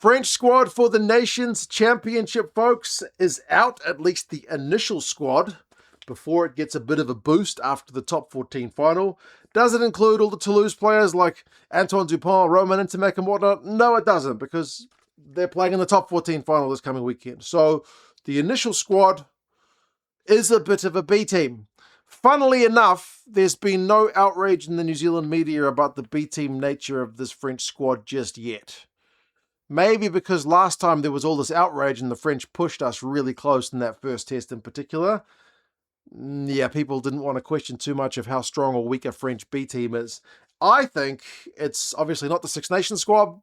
French squad for the Nations Championship, folks, is out, at least the initial squad, before it gets a bit of a boost after the top 14 final. Does it include all the Toulouse players like Antoine Dupont, Romain Ntamack and whatnot? No, it doesn't, because they're playing in the top 14 final this coming weekend. So the initial squad is a bit of a B team. Funnily enough, there's been no outrage in the New Zealand media about the B team nature of this French squad just yet. Maybe because last time there was all this outrage and the French pushed us really close in that first test in particular. Yeah, people didn't want to question too much of how strong or weak a French B team is. I think it's obviously not the Six Nations squad,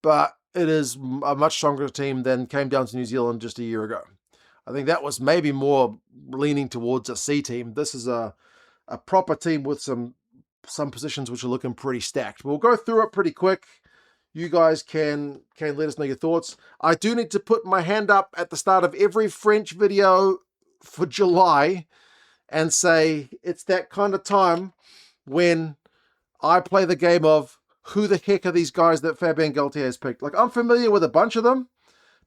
but it is a much stronger team than came down to New Zealand just a year ago. I think that was maybe more leaning towards a C team. This is a proper team with some positions which are looking pretty stacked. We'll go through it pretty quick. You guys can let us know your thoughts. I do need to put my hand up at the start of every French video for July and say it's that kind of time when I play the game of who the heck are these guys that Fabien Galthie has picked. Like, I'm familiar with a bunch of them,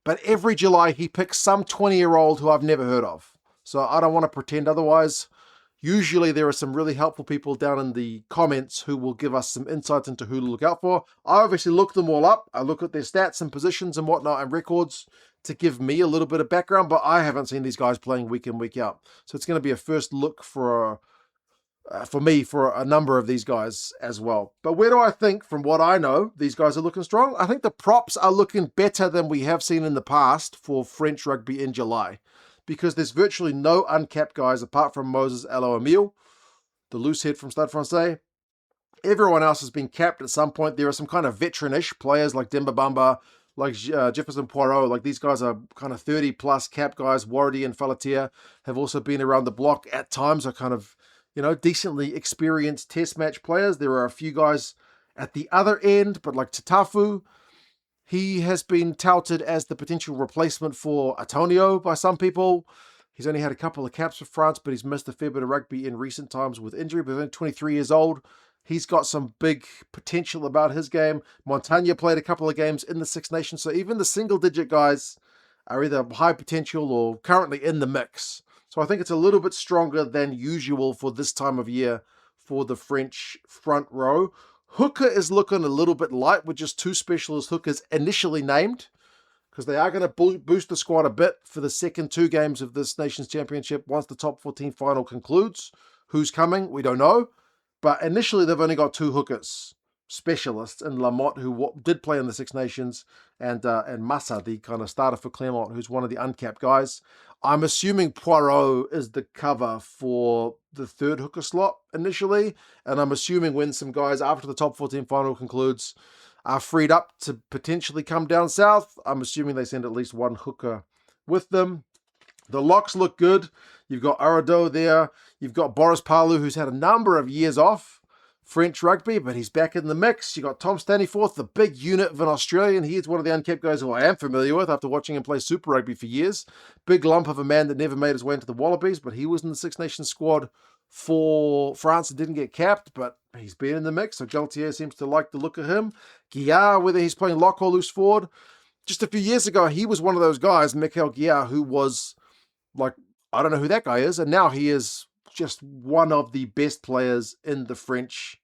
but every July he picks some 20-year-old who I've never heard of. So I don't want to pretend otherwise. Usually there are some really helpful people down in the comments who will give us some insights into who to look out for. I obviously look them all up. I look at their stats and positions and whatnot and records to give me a little bit of background, but I haven't seen these guys playing week in, week out. So it's going to be a first look for me for a number of these guys as well. But where do I think, from what I know, these guys are looking strong? I think the props are looking better than we have seen in the past for French rugby in July, because there's virtually no uncapped guys apart from Moses Alo-Emile, the loose head from Stade Francais. Everyone else has been capped at some point. There are some kind of veteranish players like Demba Bamba, like Jefferson Poirot. Like, these guys are kind of 30-plus cap guys. Wardy and Falatia have also been around the block at times, are kind of, decently experienced test match players. There are a few guys at the other end, but like Tatafu, he has been touted as the potential replacement for Antonio by some people. He's only had a couple of caps for France, but he's missed a fair bit of rugby in recent times with injury, but he's only 23 years old. He's got some big potential about his game. Montpellier played a couple of games in the Six Nations, so even the single-digit guys are either high potential or currently in the mix. So I think it's a little bit stronger than usual for this time of year for the French front row. Hooker is looking a little bit light with just two specialist hookers initially named, because they are going to boost the squad a bit for the second two games of this Nations Championship once the top 14 final concludes. Who's coming? We don't know. But initially they've only got two hookers, specialists, in Lamotte, who did play in the Six Nations, and Massa, the kind of starter for Clermont, who's one of the uncapped guys. I'm assuming Poirot is the cover for the third hooker slot initially, and I'm assuming when some guys after the top 14 final concludes are freed up to potentially come down south, I'm assuming they send at least one hooker with them. The locks look good. You've got Arado there. You've got Boris Palu, who's had a number of years off French rugby, but he's back in the mix. You've got Tom Staniforth, the big unit of an Australian. He is one of the uncapped guys who I am familiar with after watching him play Super Rugby for years. Big lump of a man that never made his way into the Wallabies, but he was in the Six Nations squad for France and didn't get capped, but he's been in the mix, so Galtier seems to like the look of him. Guillard, whether he's playing lock or loose forward. Just a few years ago, he was one of those guys, Michael Guillard, who was like, I don't know who that guy is, and now he is just one of the best players in the French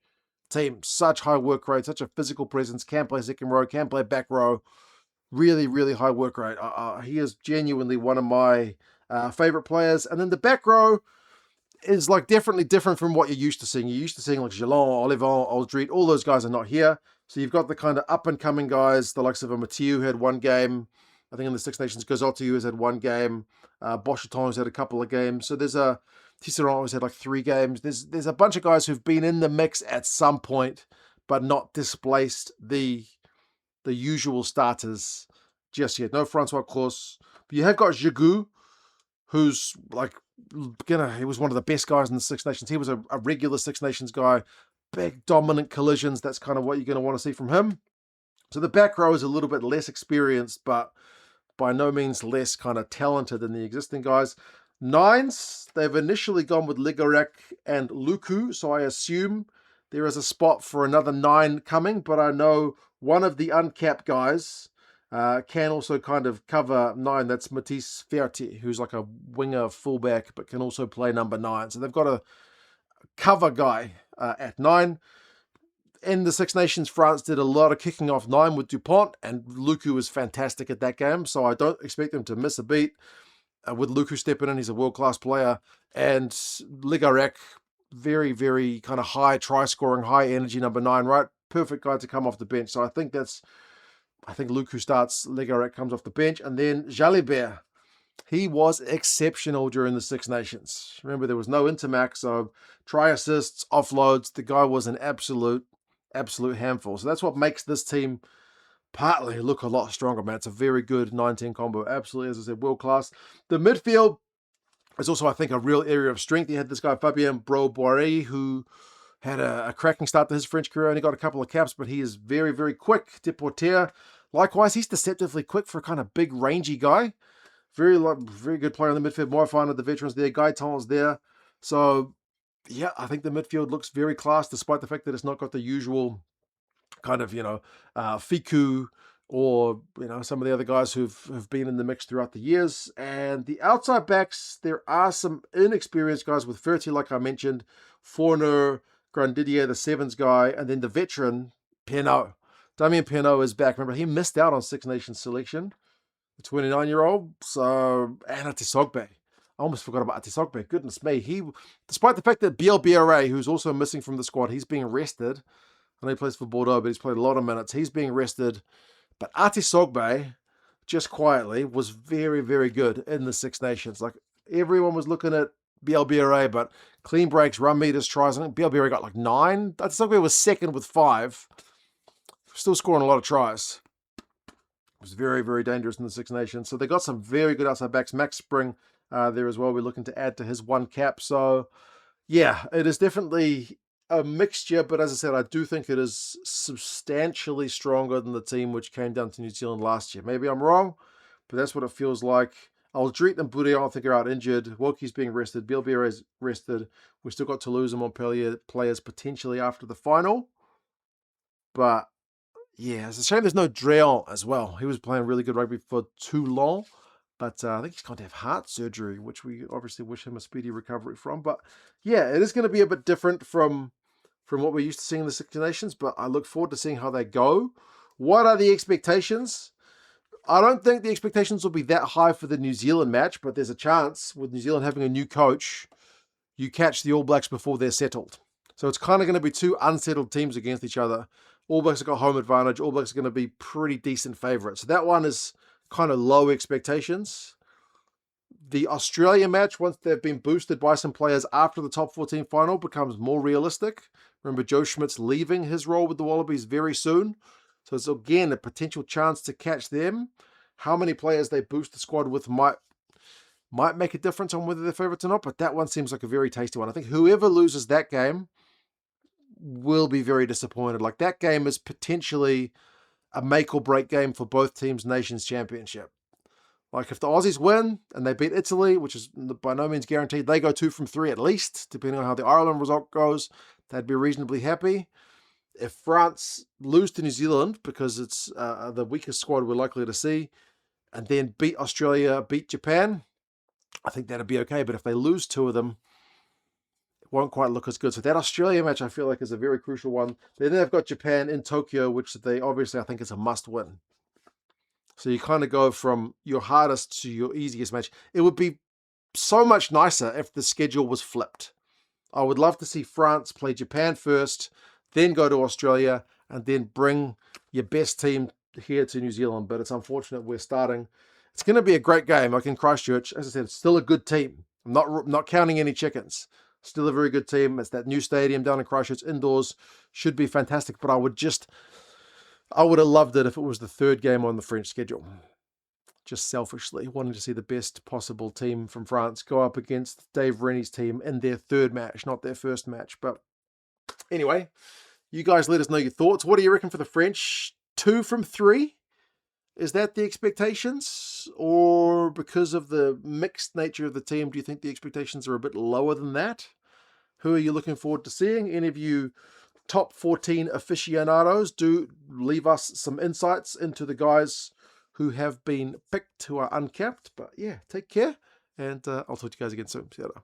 team. Such high work rate, such a physical presence, can play second row, can play back row. Really, really high work rate. He is genuinely one of my favorite players. And then the back row is like definitely different from what you're used to seeing. You're used to seeing like Gillon, Olivon, Aldrit. All those guys are not here. So you've got the kind of up-and-coming guys, the likes of a Mathieu, who had one game. I think in the Six Nations, Gozotti, has had one game. Bocheton has had a couple of games. So there's a Tisserand has had like 3 games. There's a bunch of guys who've been in the mix at some point, but not displaced the usual starters just yet. No Francois Claus. But you have got Jigou, who's like, he was one of the best guys in the Six Nations. He was a regular Six Nations guy. Big, dominant collisions. That's kind of what you're going to want to see from him. So the back row is a little bit less experienced, but by no means less kind of talented than the existing guys. Nines, they've initially gone with Ligorek and Luku, so I assume there is a spot for another 9 coming, but I know one of the uncapped guys Can also kind of cover 9. That's Matisse Ferti, who's like a winger fullback, but can also play number 9. So they've got a cover guy at 9. In the Six Nations, France did a lot of kicking off 9 with Dupont, and Luku was fantastic at that game, so I don't expect them to miss a beat. With Luku stepping in, he's a world-class player, and Ligarek, very, very kind of high try-scoring, high-energy number 9, right? Perfect guy to come off the bench, so I think Luku starts, Ligarek comes off the bench, and then Jalibert. He was exceptional during the Six Nations. Remember, there was no intermax, so try assists, offloads. The guy was an absolute handful. So that's what makes this team partly look a lot stronger, man. It's a very good 19 combo. Absolutely, as I said, world class. The midfield is also, I think, a real area of strength. You had this guy, Fabien Galthie, who had a cracking start to his French career. Only got a couple of caps, but he is very, very quick. Deporter, likewise, he's deceptively quick for a kind of big, rangy guy. Very good player in the midfield. More fun of the veterans there. Gaiton's there. So, yeah, I think the midfield looks very class, despite the fact that it's not got the usual kind of, Fiku or, some of the other guys who've been in the mix throughout the years. And the outside backs, there are some inexperienced guys with Ferti, like I mentioned, Fournier, Grandidier, the sevens guy, and then the veteran, Penaud. Damien Penaud is back. Remember, he missed out on Six Nations selection. The 29-year-old, so, and Atisogbe. I almost forgot about Atisogbe. Goodness me. He, despite the fact that BLBRA, who's also missing from the squad, he's being rested. I know he plays for Bordeaux, but he's played a lot of minutes. He's being rested. But Atisogbe, just quietly, was very, very good in the Six Nations. Like, everyone was looking at BLBRA, but clean breaks, run meters, tries. I think BLBRA got like 9. Atisogbe was second with 5. Still scoring a lot of tries. Was very, very dangerous in the Six Nations. So they got some very good outside backs. Max Spring there as well. We're looking to add to his 1 cap. So, yeah, it is definitely a mixture. But as I said, I do think it is substantially stronger than the team which came down to New Zealand last year. Maybe I'm wrong, but that's what it feels like. Aldrit and Bourdieu, I think, are out injured. Woki's being rested. Bilbia is rested. We've still got Toulouse and Montpellier players potentially after the final. But yeah, it's a shame there's no Dréon as well. He was playing really good rugby for Toulon, but I think he's going to have heart surgery, which we obviously wish him a speedy recovery from. But yeah, it is going to be a bit different from what we're used to seeing in the Six Nations, but I look forward to seeing how they go. What are the expectations? I don't think the expectations will be that high for the New Zealand match, but there's a chance with New Zealand having a new coach, you catch the All Blacks before they're settled. So it's kind of going to be two unsettled teams against each other. All Blacks have got home advantage. All Blacks are going to be pretty decent favourites. So that one is kind of low expectations. The Australia match, once they've been boosted by some players after the top 14 final, becomes more realistic. Remember, Joe Schmidt's leaving his role with the Wallabies very soon. So it's, again, a potential chance to catch them. How many players they boost the squad with might make a difference on whether they're favourites or not, but that one seems like a very tasty one. I think whoever loses that game will be very disappointed. Like, that game is potentially a make or break game for both teams' Nations Championship. Like, if the Aussies win and they beat Italy, which is by no means guaranteed, they go 2 from 3 at least, depending on how the Ireland result goes, they'd be reasonably happy. If France lose to New Zealand, because it's the weakest squad we're likely to see, and then beat Australia, beat Japan, I think that'd be okay. But if they lose 2 of them, won't quite look as good. So that Australia match, I feel like, is a very crucial one. Then they've got Japan in Tokyo, which they obviously, I think, is a must-win. So you kind of go from your hardest to your easiest match. It would be so much nicer if the schedule was flipped. I would love to see France play Japan first, then go to Australia, and then bring your best team here to New Zealand. But it's unfortunate we're starting. It's going to be a great game. Like in Christchurch, as I said, it's still a good team. I'm not counting any chickens. Still a very good team. It's that new stadium down in Christchurch indoors. Should be fantastic. But I would have loved it if it was the 3rd game on the French schedule. Just selfishly, wanting to see the best possible team from France go up against Dave Rennie's team in their 3rd match, not their 1st match. But anyway, you guys let us know your thoughts. What do you reckon for the French? 2 from 3? Is that the expectations? Or because of the mixed nature of the team, do you think the expectations are a bit lower than that? Who are you looking forward to seeing? Any of you top 14 aficionados, do leave us some insights into the guys who have been picked, who are uncapped. But yeah, take care, and I'll talk to you guys again soon. See you later.